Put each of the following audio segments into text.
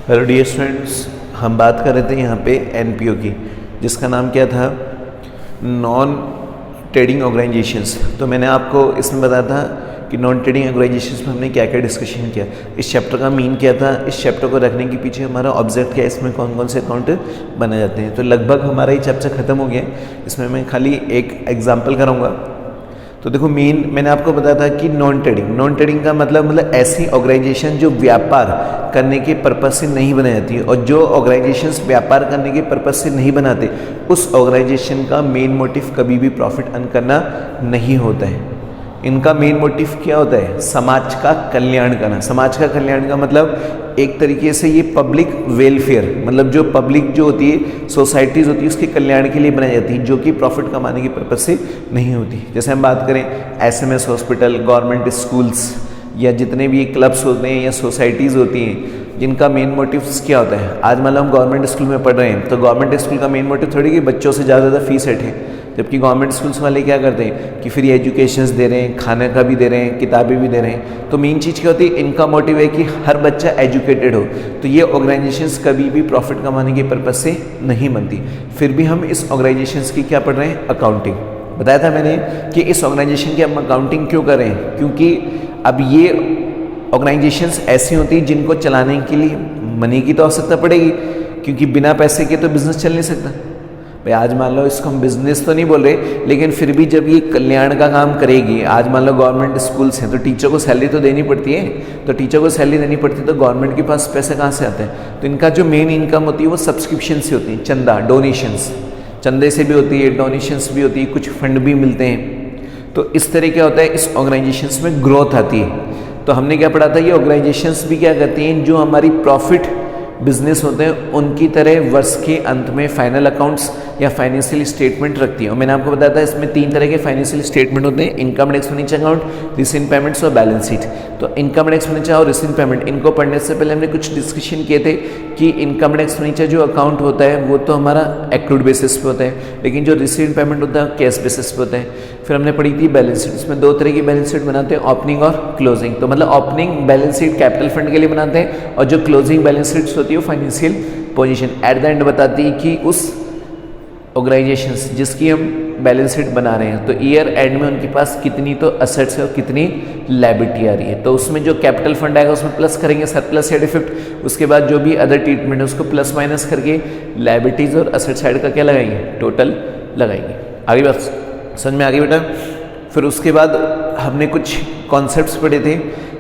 Hello dear students, हम बात कर रहे थे यहाँ पे एनपीओ की, जिसका नाम क्या था, नॉन ट्रेडिंग ऑर्गेनाइजेशंस। तो मैंने आपको इसमें बताया था कि नॉन ट्रेडिंग ऑर्गेनाइजेशंस में हमने क्या क्या डिस्कशन किया, इस चैप्टर का मीन क्या था, इस चैप्टर को रखने के पीछे हमारा ऑब्जेक्ट क्या है, इसमें कौन कौन से अकाउंट बनाए जाते हैं। तो लगभग हमारा ये चैप्टर खत्म हो गया। इसमें मैं खाली एक एग्जाम्पल कराऊंगा। तो देखो, मेन मैंने आपको बताया था कि नॉन ट्रेडिंग का मतलब ऐसी ऑर्गेनाइजेशन जो व्यापार करने के पर्पज से नहीं बनाई जाती, और जो ऑर्गेनाइजेशंस व्यापार करने के पर्पज से नहीं बनाते, उस ऑर्गेनाइजेशन का मेन मोटिव कभी भी प्रॉफिट अर्न करना नहीं होता है। इनका मेन मोटिव क्या होता है, समाज का कल्याण करना। समाज का कल्याण का मतलब एक तरीके से ये पब्लिक वेलफेयर, मतलब जो पब्लिक जो होती है, सोसाइटीज़ होती है, उसके कल्याण के लिए बनाई जाती है, जो कि प्रॉफिट कमाने के पर्पज से नहीं होती। जैसे हम बात करें एसएमएस हॉस्पिटल, गवर्नमेंट स्कूल्स, या जितने भी क्लब्स होते हैं या सोसाइटीज़ होती हैं, जिनका मेन मोटिव क्या होता है। आज मान लो हम गवर्नमेंट स्कूल में पढ़ रहे हैं, तो गवर्नमेंट स्कूल का मेन मोटिव थोड़ी कि बच्चों से ज़्यादा फीस हटे, जबकि गवर्नमेंट स्कूल्स वाले क्या करते हैं कि फ्री एजुकेशंस दे रहे हैं, खाने का भी दे रहे हैं, किताबें भी दे रहे हैं। तो मेन चीज़ क्या होती है, इनका मोटिव है कि हर बच्चा एजुकेटेड हो। तो ये ऑर्गेनाइजेशंस कभी भी प्रॉफिट कमाने के पर्पज से नहीं बनती। फिर भी हम इस ऑर्गेनाइजेशंस की क्या पढ़ रहे हैं, अकाउंटिंग। बताया था मैंने कि इस ऑर्गेनाइजेशन की हम अकाउंटिंग क्यों कर रहे हैं, क्योंकि अब ये ऑर्गेनाइजेशंस ऐसी होती हैं जिनको चलाने के लिए मनी की तो आवश्यकता पड़ेगी, क्योंकि बिना पैसे के तो बिजनेस चल नहीं सकता। भाई आज मान लो इसको हम बिजनेस तो नहीं बोल रहे, लेकिन फिर भी जब ये कल्याण का काम करेगी, आज मान लो गवर्नमेंट स्कूल्स हैं तो टीचर को सैलरी तो देनी पड़ती है, तो टीचर को सैलरी देनी पड़ती है, तो गवर्नमेंट के पास पैसे कहाँ से आते हैं। तो इनका जो मेन इनकम होती है वो सब्सक्रिप्शन से होती है, चंदा, डोनेशंस, चंदे से भी होती है, डोनेशंस भी होती है, कुछ फंड भी मिलते हैं। तो इस तरह क्या होता है, इस ऑर्गेनाइजेशंस में ग्रोथ आती है। तो हमने क्या पढ़ा था, ये ऑर्गेनाइजेशंस भी क्या करती हैं, जो हमारी प्रॉफिट बिजनेस होते हैं उनकी तरह वर्ष के अंत में फाइनल अकाउंट्स या फाइनेंशियल स्टेटमेंट रखती है। और मैंने आपको बताया था इसमें 3 तरह के फाइनेंशियल स्टेटमेंट होते हैं, income and expenditure account, received payments और बैलेंस शीट। तो इनकम एंड एक्सपेंडिचर और रिसीव्ड पेमेंट, इनको पढ़ने से पहले हमने कुछ डिस्कशन किए थे कि इनकम एंड एक्सपेंडिचर जो अकाउंट होता है वो तो हमारा एक्रूड बेसिस पे होता है, लेकिन जो रिसीव्ड पेमेंट होता है कैश बेसिस पे होता है। फिर हमने पढ़ी थी बैलेंस शीट, इसमें 2 तरह की बैलेंस शीट बनाते हैं, ओपनिंग और क्लोजिंग। तो मतलब opening balance sheet capital fund के लिए बनाते हैं, और जो क्लोजिंग बैलेंस शीट्स होती है वो financial position at the end बताती है कि उस ऑर्गेनाइजेशंस जिसकी हम बैलेंस शीट बना रहे हैं, तो ईयर एंड में उनके पास कितनी तो असेट्स है और कितनी लायबिलिटी आ रही है। तो उसमें जो कैपिटल फंड आएगा उसमें प्लस करेंगे, सरप्लस या डिफेक्ट, उसके बाद जो भी अदर ट्रीटमेंट है उसको प्लस माइनस करके लायबिलिटीज और असेट साइड का क्या लगाएंगे, टोटल लगाएंगे। आगे बात समझ में आ गई बेटा। फिर उसके बाद हमने कुछ कॉन्सेप्ट्स पढ़े थे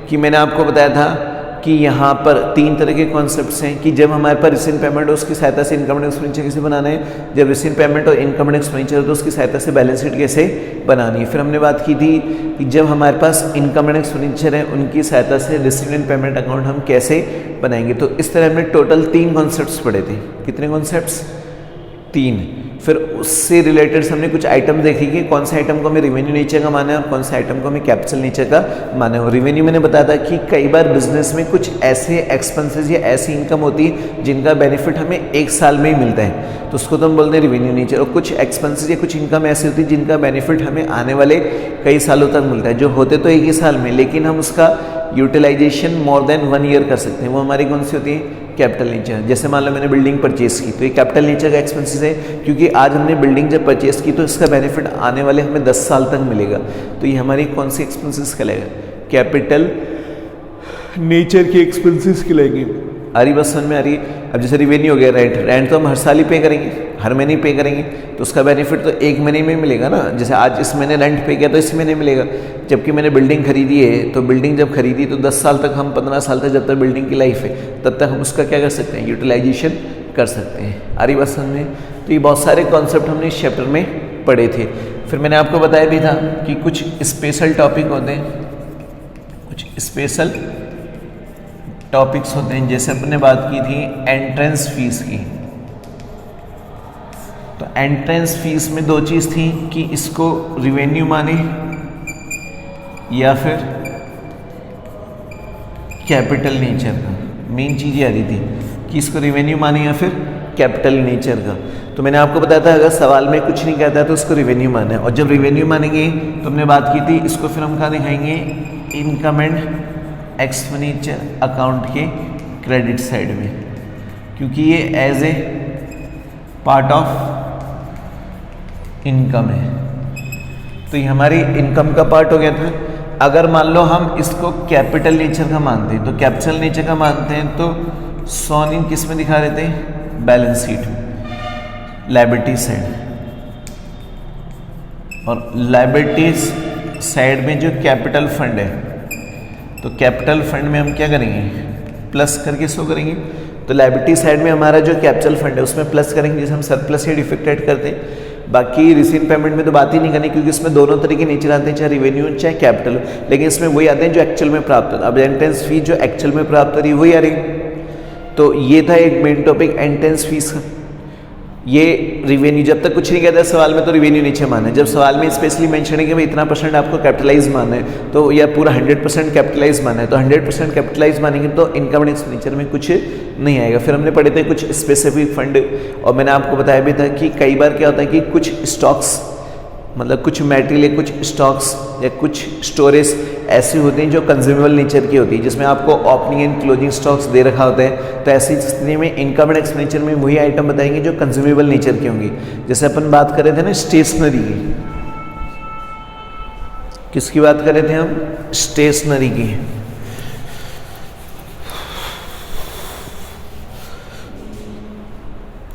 कि मैंने आपको बताया था कि यहाँ पर 3 तरह के कॉन्सेप्ट्स हैं कि जब हमारे पास रिसीव्ड पेमेंट हो उसकी सहायता से इनकम एंड एक्सपेंडिचर कैसे बनाना है, जब रिसीव्ड पेमेंट और इनकम एंड एक्सपेंडिचर हो तो उसकी सहायता से बैलेंस शीट कैसे बनानी है। फिर हमने बात की थी कि जब हमारे पास इनकम एंड एक्सपेंडिचर है उनकी सहायता से रिसीव्ड एंड पेमेंट अकाउंट हम कैसे बनाएंगे। तो इस तरह हमने टोटल 3 कॉन्सेप्ट्स पढ़े थे। कितने कॉन्सेप्ट्स, 3। फिर उससे रिलेटेड हमने कुछ आइटम देखे कि कौन से आइटम को हमें रेवेन्यू नेचर का माना है और कौन से आइटम को हमें कैपिटल नेचर का माना है। रेवेन्यू मैंने बताया था कि कई बार बिजनेस में कुछ ऐसे एक्सपेंसेस या ऐसी इनकम होती है जिनका बेनिफिट हमें 1 साल में ही मिलता है, तो उसको तो हम बोलते हैं रेवेन्यू नेचर। और कुछ एक्सपेंसेस या कुछ इनकम ऐसी होती है जिनका बेनिफिट हमें आने वाले कई सालों तक मिलता है, जो होते तो 1 ही साल में, लेकिन हम उसका यूटिलाइजेशन मोर देन 1 ईयर कर सकते हैं। वो हमारी कौन सी होती है, कैपिटल नेचर। जैसे मान लो मैंने बिल्डिंग परचेस की, तो ये कैपिटल नेचर का एक्सपेंसेस है, क्योंकि आज हमने बिल्डिंग जब परचेस की तो इसका बेनिफिट आने वाले हमें 10 साल तक मिलेगा। तो ये हमारी कौन सी एक्सपेंसेस कहलाएगा, कैपिटल नेचर के एक्सपेंसेस कहलाएंगे। आ रही बात समझ में आ रही है। अब जैसे रिवेन्यू हो गया, रेंट तो हम हर साल ही पे करेंगे, हर महीने पे करेंगे, तो उसका बेनिफिट तो 1 महीने में मिलेगा ना। जैसे आज इस महीने रेंट पे किया तो इस महीने मिलेगा, जबकि मैंने बिल्डिंग खरीदी है, तो बिल्डिंग जब खरीदी तो 10 साल तक, हम 15 साल तक जब तक बिल्डिंग की लाइफ है तब तक हम उसका क्या कर सकते हैं, यूटिलाइजेशन कर सकते हैं। आ रही बात समझ में। तो ये बहुत सारे कॉन्सेप्ट हमने इस चैप्टर में पढ़े थे। फिर मैंने आपको बताया भी था कि कुछ स्पेशल टॉपिक होते हैं, कुछ स्पेशल टॉपिक्स होते हैं। जैसे अपने बात की थी एंट्रेंस फीस की, तो एंट्रेंस फीस में 2 चीज़ थी कि इसको रिवेन्यू माने या फिर कैपिटल नेचर का। मेन चीज़ ये आ रही थी कि इसको रिवेन्यू माने या फिर कैपिटल नेचर का। तो मैंने आपको बताया था अगर सवाल में कुछ नहीं कहता है तो उसको रिवेन्यू माना है, और जब रिवेन्यू मानेंगे तो हमने बात की थी इसको फिर हम कहाँ दिखाएंगे, इनकम एंड एक्सपेंडिचर अकाउंट के क्रेडिट साइड में, क्योंकि ये as a part of income है। तो ये हमारी इनकम का पार्ट हो गया था। अगर मान लो हम इसको कैपिटल नेचर का मानते हैं, तो कैपिटल नेचर का मानते हैं तो सोन इन किस में दिखा देते हैं, बैलेंस शीट, लायबिलिटी साइड। और लायबिलिटीज साइड में जो कैपिटल फंड है, तो कैपिटल फंड में हम क्या करेंगे, प्लस करके शो करेंगे। तो लायबिलिटी साइड में हमारा जो कैपिटल फंड है उसमें प्लस करेंगे, जिसे हम सरप्लस या डिफेक्ट ऐड करते हैं। बाकी रिसीव पेमेंट में तो बात ही नहीं करनी, क्योंकि इसमें दोनों तरह के नेचर आते हैं, चाहे रिवेन्यू चाहे कैपिटल, लेकिन इसमें वही आते हैं जो एक्चुअल में प्राप्त होता है। अब एंट्रेंस फीस जो एक्चुअल में प्राप्त हो रही है वही आ रही। तो ये था एक मेन टॉपिक एंट्रेंस फीस का। ये रिवेन्यू जब तक कुछ नहीं कहता सवाल में, तो रिवेन्यू नीचे माना है। जब सवाल में स्पेशली मेंशन है कि भाई इतना % आपको कैपिटलाइज मानना है, तो या पूरा 100% कैपिटलाइज मानना है, तो 100% कैपिटलाइज मानेंगे तो इनकम एंड एक्सपेंडिचर में कुछ नहीं आएगा। फिर हमने पढ़े थे कुछ स्पेसिफिक फंड, और मैंने आपको बताया भी था कि कई बार क्या होता है कि कुछ स्टॉक्स, मतलब कुछ मटेरियल, कुछ स्टॉक्स या कुछ स्टोरेज ऐसी होती हैं जो कंज्यूमेबल नेचर की होती है, जिसमें आपको ओपनिंग एंड क्लोजिंग स्टॉक्स दे रखा होता है। तो ऐसी स्थिति में इनकम एंड एक्सपेंडिचर में वही आइटम बताएंगे जो कंज्यूमेबल नेचर की होंगी। जैसे अपन बात कर रहे थे ना स्टेशनरी की, किसकी बात कर रहे थे हम, स्टेशनरी की।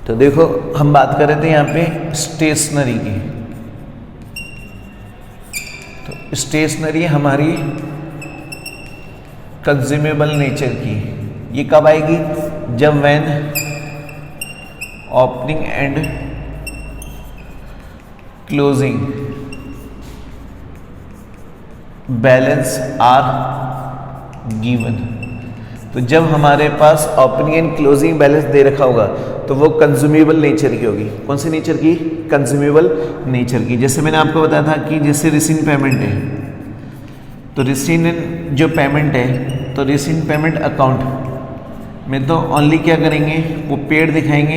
तो देखो हम बात कर रहे थे यहाँ पे स्टेशनरी की। तो स्टेशनरी हमारी कंज्यूमेबल नेचर की, ये कब आएगी, जब when opening and closing balance are given. तो जब हमारे पास ओपनिंग एंड क्लोजिंग बैलेंस दे रखा होगा तो वो कंज्यूमेबल नेचर की होगी। कौन सी नेचर की, कंज्यूमेबल नेचर की। जैसे मैंने आपको बताया था कि जैसे रिसीन पेमेंट है, तो रिसीन जो पेमेंट है, तो रिसीन पेमेंट अकाउंट में तो ओनली क्या करेंगे, वो पेड दिखाएंगे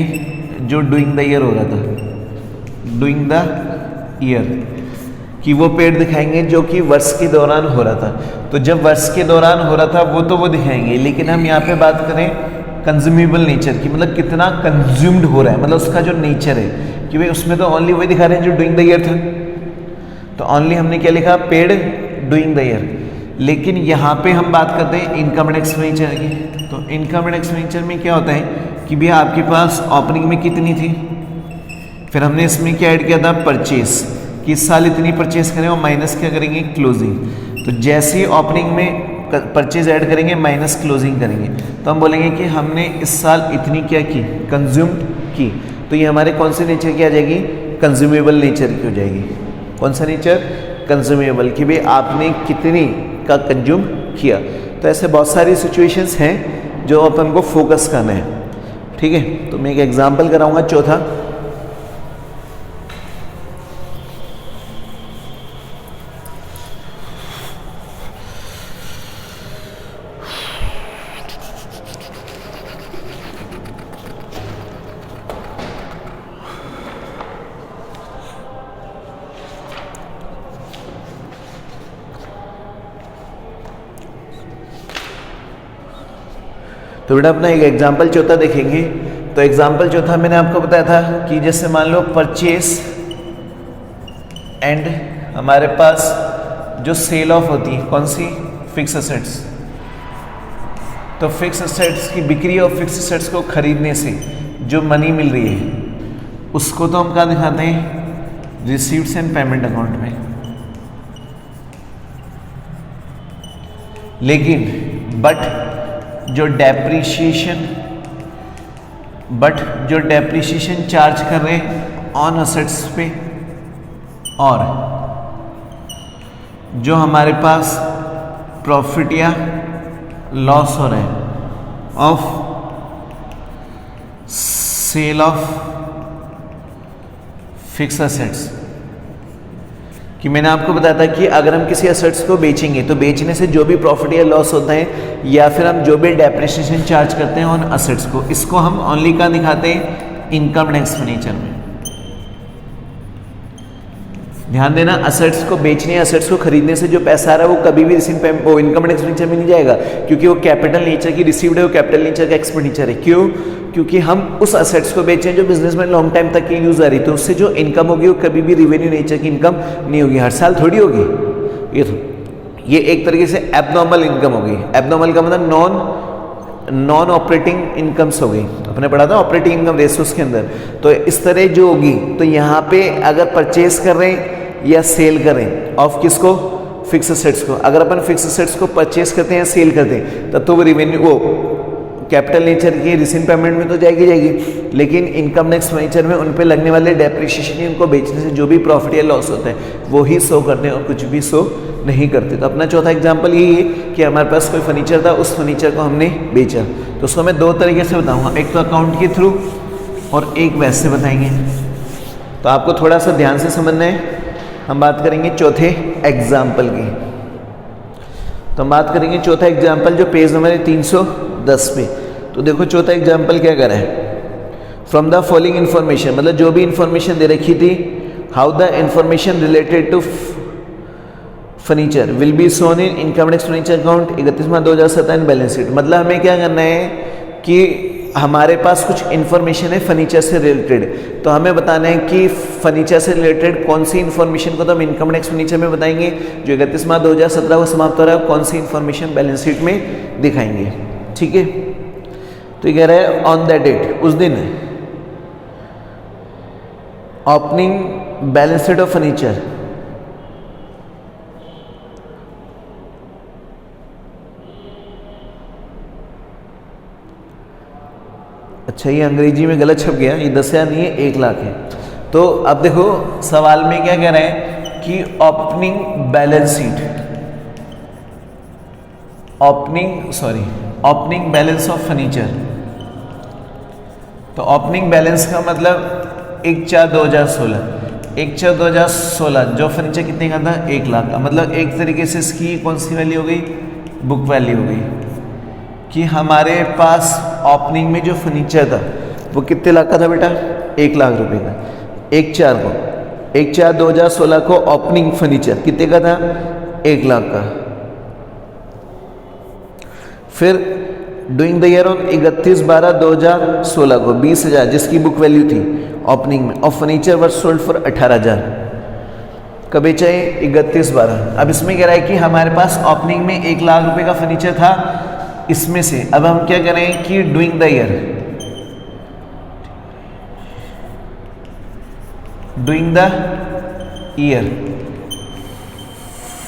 जो डूइंग द ईयर हो रहा था, डूइंग द ईयर, कि वो पेड दिखाएंगे जो कि वर्ष के दौरान हो रहा था। तो जब वर्ष के दौरान हो रहा था वो दिखाएंगे, लेकिन हम यहाँ पे बात करें कंज्यूमेबल नेचर की, मतलब कितना कंज्यूम्ड हो रहा है, मतलब उसका जो नेचर है कि भाई उसमें तो ओनली वही दिखा रहे हैं जो डूइंग द ईयर था। तो ओनली हमने क्या लिखा, पेड डूइंग द ईयर। लेकिन यहाँ पे हम बात करते हैं इनकम एंड एक्सपेंडिचर की। तो इनकम एंड एक्सपेंडिचर में क्या होता है कि भैया आपके पास ओपनिंग में कितनी थी, फिर हमने इसमें क्या ऐड किया था, परचेज, कि इस साल इतनी परचेज करें और माइनस क्या करेंगे, क्लोजिंग। तो जैसे ही ओपनिंग में परचेज ऐड करेंगे माइनस क्लोजिंग करेंगे, तो हम बोलेंगे कि हमने इस साल इतनी क्या की, कंज्यूम की। तो ये हमारे कौन से नेचर की आ जाएगी, कंज्यूमेबल नेचर की हो जाएगी। कौन सा नेचर, कंज्यूमेबल, कि भाई आपने कितनी का कंज्यूम किया। तो ऐसे बहुत सारी सिचुएशंस हैं जो अपन को फोकस करना है। ठीक है, तो मैं एक एग्जांपल कराऊंगा चौथा। तो बेटा अपना एक एग्जाम्पल चौथा देखेंगे। तो एग्जाम्पल चौथा मैंने आपको बताया था कि जैसे मान लो परचेस एंड हमारे पास जो सेल ऑफ होती है, कौन सी, फिक्स एसेट्स। तो फिक्स एसेट्स की बिक्री और फिक्स एसेट्स को खरीदने से जो मनी मिल रही है उसको तो हम क्या दिखाते हैं, रिसीव्ड्स एंड पेमेंट अकाउंट में। लेकिन बट जो डेप्रीशिएशन चार्ज कर रहे हैं ऑन असेट्स पे, और जो हमारे पास प्रॉफिट या लॉस हो रहा है of sale of fix assets, कि मैंने आपको बताया था कि अगर हम किसी एसेट्स को बेचेंगे तो बेचने से जो भी प्रॉफिट या लॉस होता है, या फिर हम जो भी डेप्रिसिएशन चार्ज करते हैं ऑन असेट्स को, इसको हम ओनली कहाँ दिखाते हैं, इनकम एंड एक्सपेंडिचर में। ध्यान देना, असेट्स को बेचने, असेट्स को खरीदने से जो पैसा आ रहा है वो कभी भी वो इनकम एक्सपेंडिचर में नहीं जाएगा, क्योंकि वो कैपिटल नेचर की रिसीव्ड है, वो कैपिटल नेचर का एक्सपेंडिचर है। क्यों? क्योंकि हम उस असेट्स को बेचें जो बिजनेस में लॉन्ग टाइम तक की यूज आ रही, तो उससे जो इनकम होगी वो कभी भी रेवेन्यू नेचर की इनकम नहीं होगी, हर साल थोड़ी होगी। ये एक तरीके से एबनॉर्मल इनकम होगी। एबनॉर्मल का मतलब नॉन ऑपरेटिंग इनकम्स हो गई, अपने पढ़ा था ऑपरेटिंग इनकम रेशियोज के अंदर। तो इस तरह जो होगी, तो यहाँ पे अगर परचेज कर रहे हैं या सेल कर रहे हैं ऑफ किसको, फिक्स एसेट्स को, अगर अपन फिक्स एसेट्स को परचेज करते हैं या सेल करते हैं तब तो वो रेवेन्यू, वो कैपिटल नेचर की रिसीन पेमेंट में तो जाएगी, लेकिन इनकम एक्सपेंडिचर में उन पे लगने वाले डेप्रिशिएशन, उनको बेचने से जो भी प्रॉफिट या लॉस होता है वो ही शो करते हैं और कुछ भी शो नहीं करते। तो अपना चौथा एग्जांपल यही है कि हमारे पास कोई फर्नीचर था, उस फर्नीचर को हमने बेचा। तो उसको मैं दो तरीके से बताऊंगा, एक तो अकाउंट के थ्रू और एक वैसे बताएंगे। तो आपको थोड़ा सा ध्यान से समझना है। हम बात करेंगे चौथे एग्जाम्पल की। तो हम बात करेंगे चौथा एग्जाम्पल जो पेज नंबर 310 पे। तो देखो चौथा एग्जाम्पल क्या कर रहा है, फ्रॉम द फॉलोइंग इन्फॉर्मेशन, मतलब जो भी इंफॉर्मेशन दे रखी थी, how the information related to furniture will be shown in income expenditure account 31/2017 balance sheet. मतलब हमें क्या करना है कि हमारे पास कुछ इन्फॉर्मेशन है फर्नीचर से रिलेटेड, तो हमें बताना है कि फर्नीचर से रिलेटेड कौन सी इन्फॉर्मेशन को तो हम इनकम एक्सपेंडिचर में बताएंगे, जो 31/2017 को समाप्त हो रहा है, कौन सी इन्फॉर्मेशन बैलेंस शीट में दिखाएंगे। ठीक है, तो ये कह रहा है ऑन दैट डेट, उस दिन opening balance sheet of furniture, अच्छा ये अंग्रेजी में गलत छप गया, ये 10,000 नहीं है 1 लाख है। तो अब देखो सवाल में क्या कह रहे हैं कि opening balance sheet, opening balance of furniture. तो ओपनिंग बैलेंस का मतलब 1/4/2016, 1/4/2016 जो फर्नीचर कितने का था, 1 लाख का। मतलब एक तरीके से इसकी कौन सी वैल्यू हो गई, बुक वैल्यू हो गई, कि हमारे पास ओपनिंग में जो फर्नीचर था वो कितने लाख का था बेटा, 1 लाख रुपए का। 1/4/2016 को ओपनिंग फर्नीचर कितने का था, 1 लाख का। फिर डूइंग द ईयर ऑन 31/12/2016 को 20,000 जिसकी बुक वैल्यू थी ओपनिंग में, और फर्नीचर वर सोल्ड फॉर 18,000। कब बेचा है, 31/12। अब इसमें कह रहा है कि हमारे पास ओपनिंग में 1 लाख रुपए का फर्नीचर था, इसमें से अब हम क्या करें कि doing the year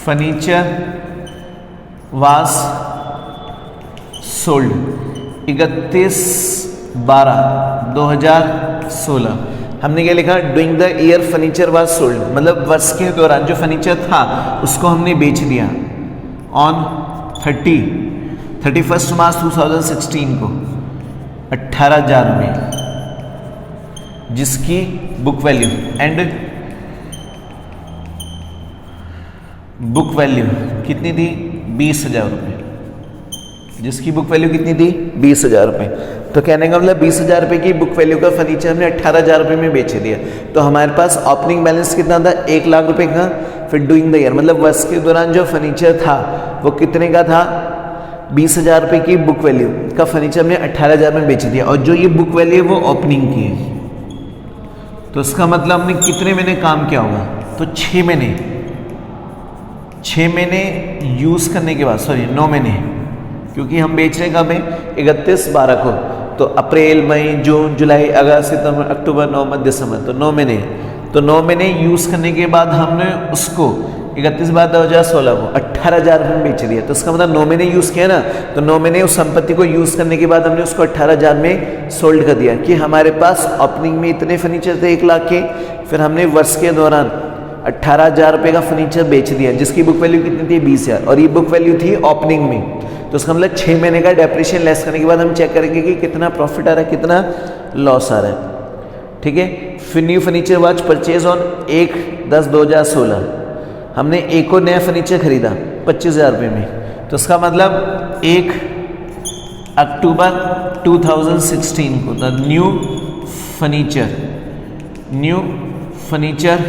furniture was sold 31/12/2016। हमने क्या लिखा, doing the year furniture was sold, मतलब वर्ष के दौरान जो फर्नीचर था उसको हमने बेच दिया ऑन 31 मार्च 2016 को 18,000 में, जिसकी बुक वैल्यू कितनी थी, 20,000 रुपये, जिसकी बुक वैल्यू कितनी थी, 20,000 रुपये। तो कहने का मतलब 20,000 रुपये की बुक वैल्यू का फर्नीचर हमने 18,000 रुपये में बेच दिया। तो हमारे पास ओपनिंग बैलेंस कितना था, 1 लाख रुपये का। फिर डूइंग द ईयर मतलब वर्ष के दौरान जो फर्नीचर था वो कितने का था, 20,000 रुपये की बुक वैल्यू का फर्नीचर हमने 18,000 में बेच दिया, और जो ये बुक वैल्यू है वो ओपनिंग की है। तो इसका मतलब हमने कितने महीने काम किया होगा, तो 6 महीने, 6 महीने यूज करने के बाद, 9 महीने, क्योंकि हम बेच रहे कब है, 31/12 को। तो अप्रैल, मई, जून, जुलाई, अगस्त, सितंबर, अक्टूबर, नवंबर, दिसंबर, तो 9 महीने। तो 9 महीने यूज करने के बाद हमने उसको 31/12/2016 को 18,000 में बेच दिया। तो इसका मतलब 9 महीने यूज किया ना, तो 9 महीने उस संपत्ति को यूज करने के बाद हमने उसको 18,000 में सोल्ड कर दिया, कि हमारे पास ओपनिंग में इतने फर्नीचर थे 1 लाख के, फिर हमने वर्ष के दौरान 18,000 रुपये का फर्नीचर बेच दिया, जिसकी बुक वैल्यू कितनी थी, 20,000, और ये बुक वैल्यू थी ओपनिंग में। तो इसका मतलब 6 महीने का डेप्रिशिएशन लेस करने के बाद हम चेक करेंगे कि कितना प्रॉफिट आ रहा है, कितना लॉस आ रहा है। ठीक है, फिर new furniture was purchase on 1/10/2016, हमने एक और नया फर्नीचर खरीदा 25,000 रुपये में। तो इसका मतलब 1 अक्टूबर 2016 को द न्यू फर्नीचर